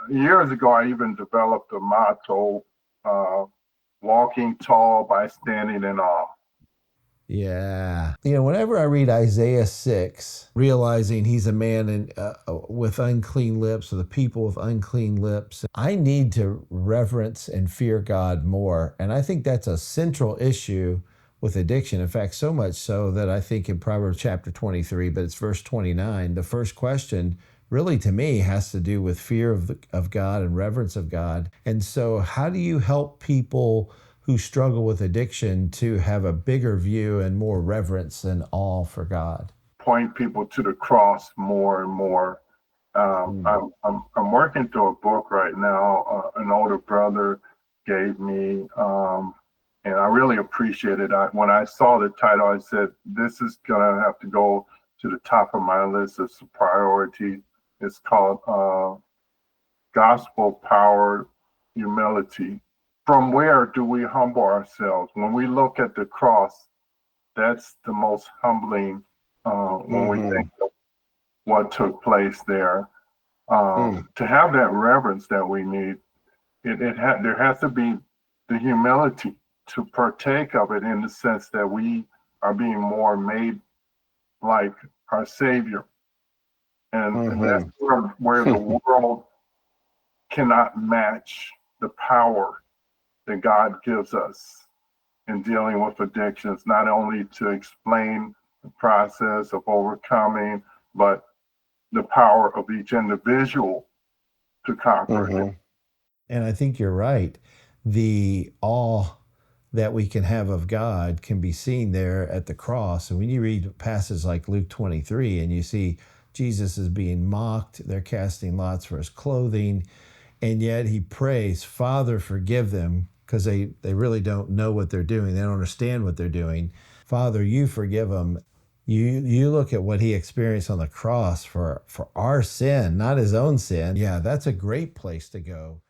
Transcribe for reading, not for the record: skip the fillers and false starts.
years ago, I even developed a motto, walking tall by standing in awe. Yeah. Whenever I read Isaiah 6, realizing he's a man with unclean lips, or the people with unclean lips, I need to reverence and fear God more. And I think that's a central issue with addiction. In fact, so much so that I think in Proverbs chapter 23, but it's verse 29, the first question really to me has to do with fear of God and reverence of God. And so how do you help people who struggle with addiction to have a bigger view and more reverence and awe for God? Point people to the cross more and more. I'm working through a book right now. An older brother gave me, and I really appreciate it. When I saw the title, I said, "This is gonna have to go to the top of my list as a priority." It's called Gospel Powered Humility. From where do we humble ourselves? When we look at the cross, that's the most humbling when we think of what took place there. To have that reverence that we need, there has to be the humility to partake of it, in the sense that we are being more made like our Savior. And that's where the world cannot match the power that God gives us in dealing with addictions, not only to explain the process of overcoming, but the power of each individual to conquer it. And I think you're right. The awe that we can have of God can be seen there at the cross. And when you read passages like Luke 23 and you see Jesus is being mocked, they're casting lots for his clothing, and yet he prays, "Father, forgive them," because they really don't know what they're doing. They don't understand what they're doing. "Father, you forgive them." You look at what he experienced on the cross for our sin, not his own sin. Yeah, that's a great place to go.